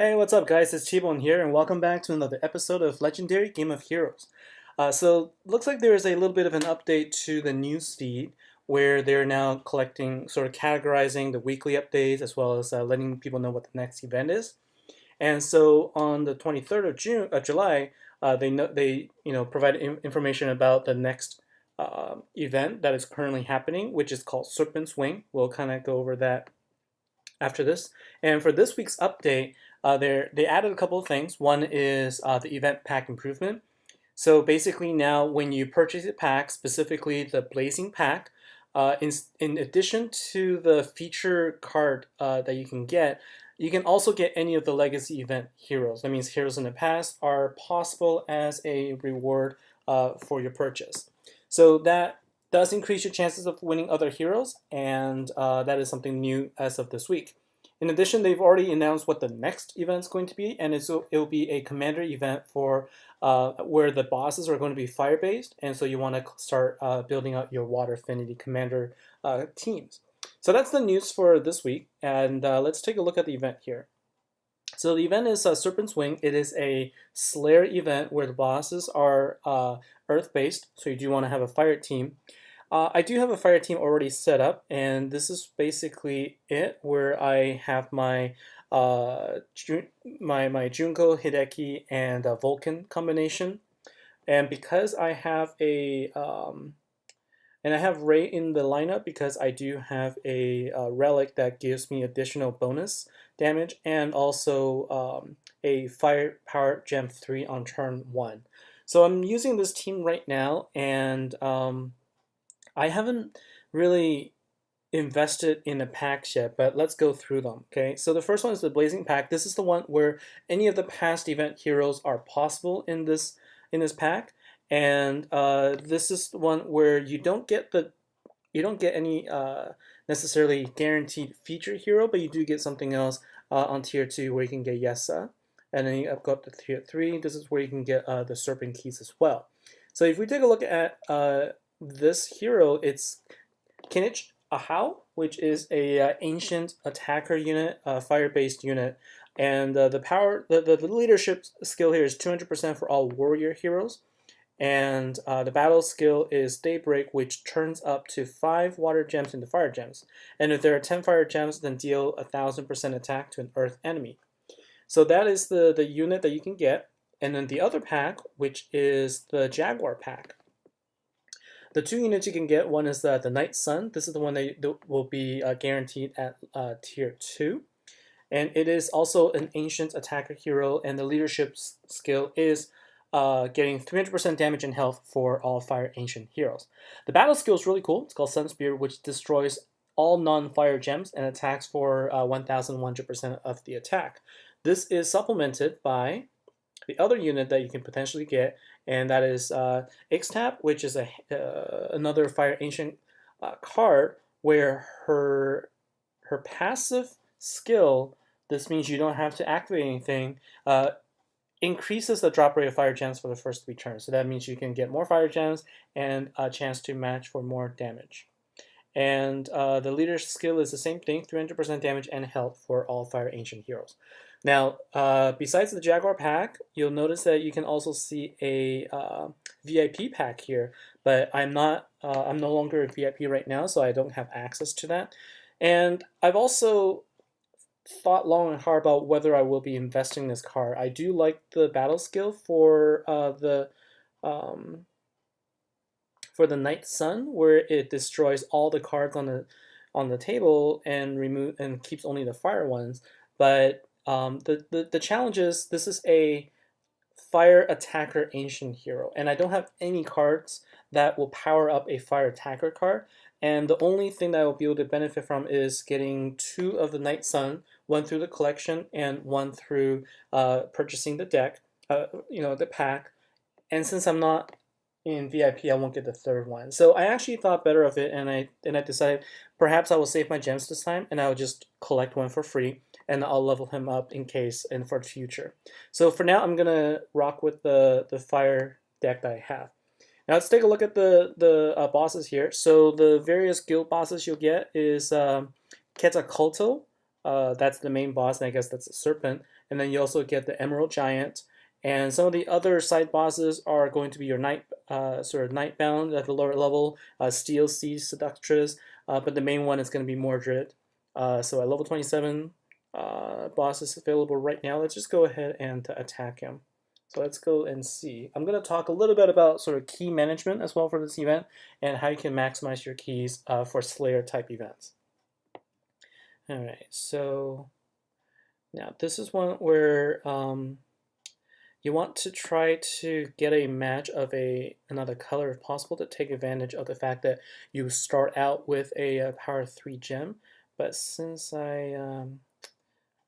Hey, what's up, guys? It's T-Bone here, and welcome back to another episode of Legendary Game of Heroes. Looks like there is a little bit of an update to the news feed where they're now collecting, sort of categorizing the weekly updates as well as letting people know what the next event is. And so on the 23rd of July, they provide information about the next event that is currently happening, which is called Serpent's Wing. We'll kind of go over that after this. And for this week's update, they added a couple of things. One is the event pack improvement. So basically now when you purchase a pack, specifically the Blazing pack, in addition to the feature card that you can also get any of the legacy event heroes. That means heroes in the past are possible as a reward for your purchase. So that does increase your chances of winning other heroes, and that is something new as of this week. In addition, they've already announced what the next event is going to be, and it'll be a commander event for where the bosses are going to be fire-based, and so you want to start building out your water affinity commander teams. So that's the news for this week, and let's take a look at the event here. So the event is Serpent's Wing. It is a Slayer event where the bosses are Earth-based, so you do want to have a fire team. I do have a fire team already set up, and this is basically it, where I have my my Junko, Hideki, and Vulcan combination. And because I have I have Ray in the lineup because I do have a relic that gives me additional bonus damage and also a Fire Power Gem 3 on turn 1. So I'm using this team right now, and I haven't really invested in the packs yet, but let's go through them. Okay, so the first one is the Blazing pack. This is the one where any of the past event heroes are possible in this pack, and this is the one where you don't get any necessarily guaranteed feature hero, but you do get something else on tier 2 where you can get Yessa, and then you go up to tier 3. This is where you can get the Serpent keys as well. So if we take a look at this hero, it's Kinich Ahau, which is a ancient attacker unit, fire-based unit, and the leadership skill here is 200% for all warrior heroes, and the battle skill is Daybreak, which turns up to 5 water gems into fire gems, and if there are 10 fire gems, then deal 1000% attack to an earth enemy. So that is the unit that you can get, and then the other pack, which is the Jaguar pack. The 2 units you can get, one is the Night Sun. This is the one that will be guaranteed at tier 2. And it is also an ancient attacker hero, and the leadership skill is getting 300% damage and health for all fire ancient heroes. The battle skill is really cool. It's called Sun Spear, which destroys all non-fire gems and attacks for 1100% of the attack. This is supplemented by the other unit that you can potentially get, and that is Ixtap, which is another Fire Ancient card where her passive skill, this means you don't have to activate anything, increases the drop rate of fire gems for the first 3 turns. So that means you can get more fire gems and a chance to match for more damage. And the leader's skill is the same thing, 300% damage and health for all fire ancient heroes. Now, besides the Jaguar pack, you'll notice that you can also see a VIP pack here, but I'm no longer a VIP right now, so I don't have access to that. And I've also thought long and hard about whether I will be investing this card. I do like the battle skill for the Night Sun, where it destroys all the cards on the table and keeps only the fire ones. But the challenge is this is a fire attacker ancient hero, and I don't have any cards that will power up a fire attacker card. And the only thing that I will be able to benefit from is getting 2 of the Night Sun, 1 through the collection and 1 through purchasing the deck, the pack. And since I'm not in VIP, I won't get the 3rd one. So I actually thought better of it, and I decided perhaps I will save my gems this time, and I'll just collect 1 for free, and I'll level him up in case and for the future. So for now, I'm gonna rock with the fire deck that I have. Now let's take a look at the bosses here. So the various guild bosses you'll get is Quetzalcoatl, That's the main boss, and I guess that's a serpent. And then you also get the Emerald Giant. And some of the other side bosses are going to be your sort of Nightbound at the lower level, Steel Sea Seductress, but the main one is going to be Mordred. So at level 27, boss is available right now. Let's just go ahead and attack him. So let's go and see. I'm going to talk a little bit about sort of key management as well for this event and how you can maximize your keys for Slayer type events. All right, so now this is one where you want to try to get a match of another color if possible to take advantage of the fact that you start out with a power 3 gem. But since I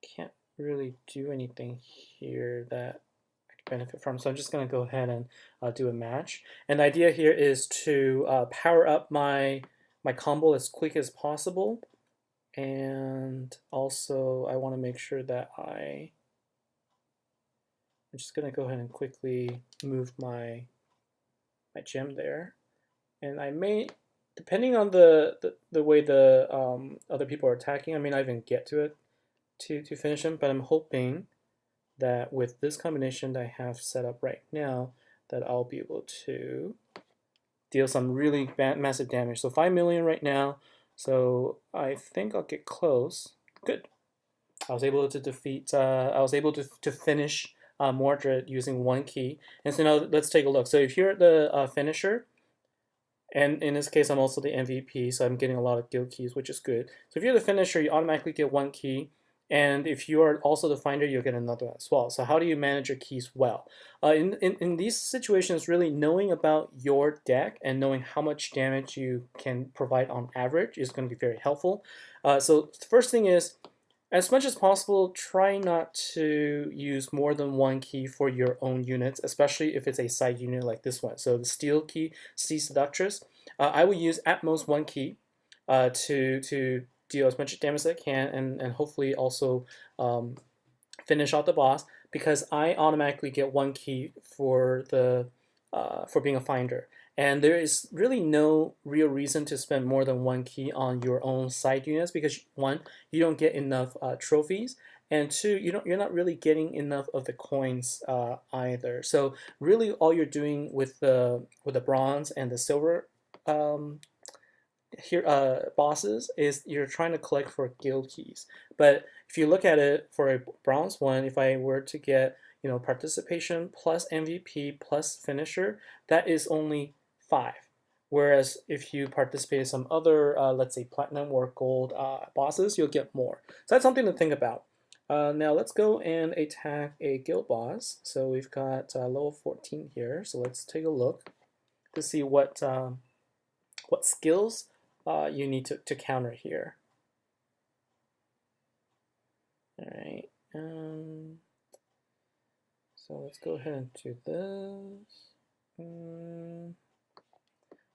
can't really do anything here that I can benefit from, so I'm just going to go ahead and do a match. And the idea here is to power up my combo as quick as possible. And also I want to make sure that I'm just going to go ahead and quickly move my gem there. And I may, depending on the way the other people are attacking, I may not even get to it to finish him, but I'm hoping that with this combination that I have set up right now, that I'll be able to deal some really massive damage. So 5 million right now, so I think I'll get close. Good. I was able to defeat, I was able to finish Mordred using 1 key. And so now let's take a look. So if you're the finisher, and in this case I'm also the MVP, so I'm getting a lot of guild keys, which is good. So if you're the finisher, you automatically get 1 key. And if you are also the finder, you'll get another one as well. So how do you manage your keys well? In these situations, really knowing about your deck and knowing how much damage you can provide on average is going to be very helpful. So the first thing is, as much as possible, try not to use more than 1 key for your own units, especially if it's a side unit like this one. So the Steel Key, Sea Seductress, I will use at most 1 key to deal as much damage as I can, and hopefully also finish out the boss, because I automatically get 1 key for being a finder. And there is really no real reason to spend more than 1 key on your own side units, because 1, you don't get enough trophies, and 2, you're not really getting enough of the coins either. So really, all you're doing with the bronze and the silver bosses is you're trying to collect for guild keys. But if you look at it for a bronze one, if I were to get participation plus MVP plus finisher, that is only 5. Whereas if you participate in some other, let's say platinum or gold bosses, you'll get more. So that's something to think about. Now let's go and attack a guild boss. So we've got level 14 here. So let's take a look to see what skills you need to counter here. All right. So let's go ahead and do this.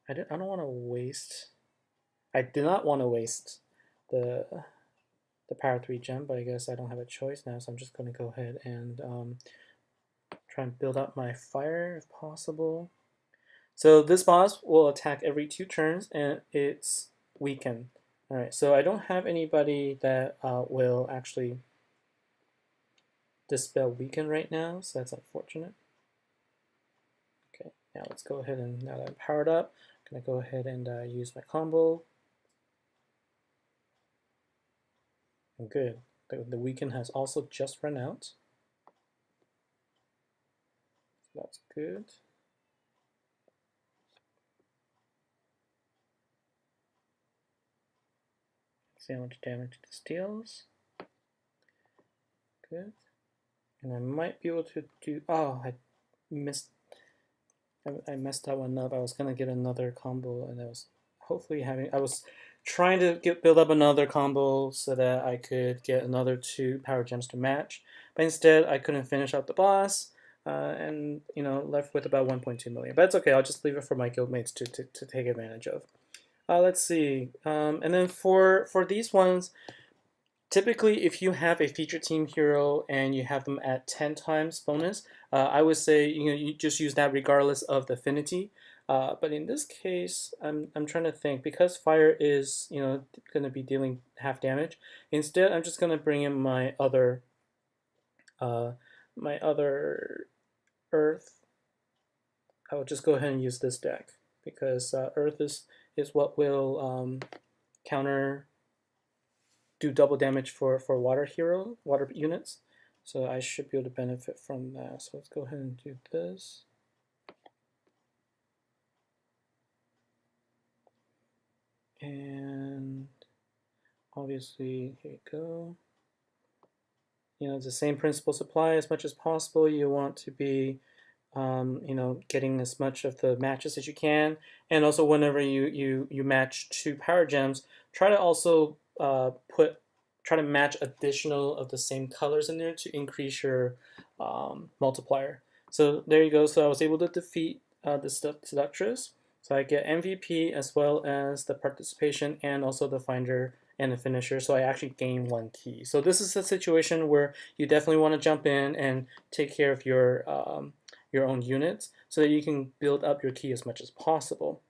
I don't want to waste. I did not want to waste the power 3 gem, but I guess I don't have a choice now, so I'm just going to go ahead and try and build up my fire if possible. So this boss will attack every 2 turns, and it's weakened. All right, so I don't have anybody that will actually dispel weaken right now, so that's unfortunate. Okay, now let's go ahead and, now that I'm powered up, I'm going to go ahead and use my combo. And good. The weaken has also just run out. So that's good. See how much damage this deals. Good. And I might be able to do, oh, I messed that one up. I was gonna get another combo, and I was hopefully I was trying to build up another combo so that I could get another 2 power gems to match, but instead I couldn't finish out the boss, and left with about 1.2 million. But it's okay. I'll just leave it for my guildmates to take advantage of. Let's see, and then for these ones, typically if you have a feature team hero and you have them at 10 times bonus, I would say you just use that regardless of the affinity. But in this case, I'm trying to think, because fire is, going to be dealing half damage. Instead, I'm just going to bring in uh, my other earth. I will just go ahead and use this deck because earth is what will counter do double damage for water units. So I should be able to benefit from that. So let's go ahead and do this. And obviously, here you go. It's the same principles apply as much as possible. You want to be, getting as much of the matches as you can. And also, whenever you match two power gems, try to also try to match additional of the same colors in there to increase your multiplier. So there you go. So I was able to defeat the Seductress. So I get MVP as well as the participation and also the finder and the finisher. So I actually gain one key. So this is a situation where you definitely want to jump in and take care of your own units so that you can build up your key as much as possible.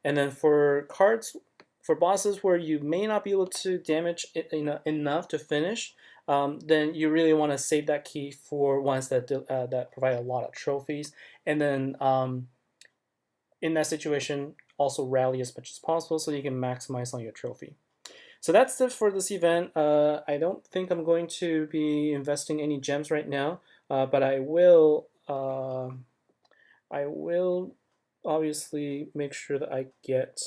And then for cards, for bosses where you may not be able to damage it enough to finish, then you really want to save that key for ones that provide a lot of trophies. And then in that situation, also rally as much as possible so you can maximize on your trophy. So that's it for this event. I don't think I'm going to be investing any gems right now, but I will. I will obviously make sure that I get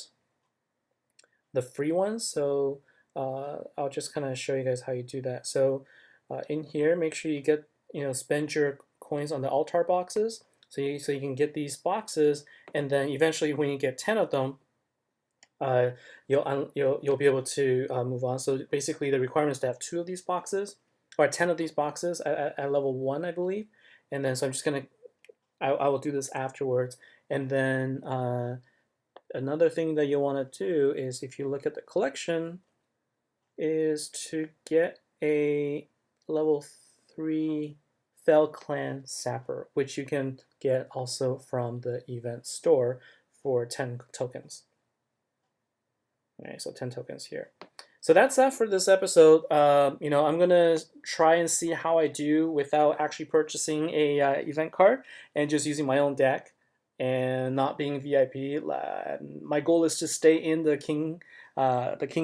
the free ones. So I'll just kind of show you guys how you do that. So in here, make sure you get spend your coins on the altar boxes. So you can get these boxes, and then eventually when you get 10 of them, you'll be able to move on. So basically, the requirement is to have 2 of these boxes or 10 of these boxes at level 1, I believe. And then so I'm just gonna I will do this afterwards. And then another thing that you'll want to do is, if you look at the collection, is to get a level 3 Fell Clan Sapper, which you can get also from the event store for 10 tokens. Okay, so 10 tokens here. So that's that for this episode. I'm gonna try and see how I do without actually purchasing a event card and just using my own deck and not being VIP. My goal is to stay in the King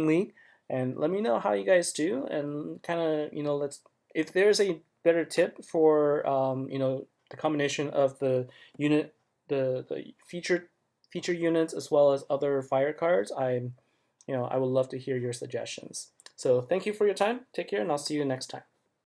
League, and let me know how you guys do, and kind of let's, if there's a better tip for the combination of the unit, the feature units as well as other fire cards. I would love to hear your suggestions. So thank you for your time. Take care, and I'll see you next time.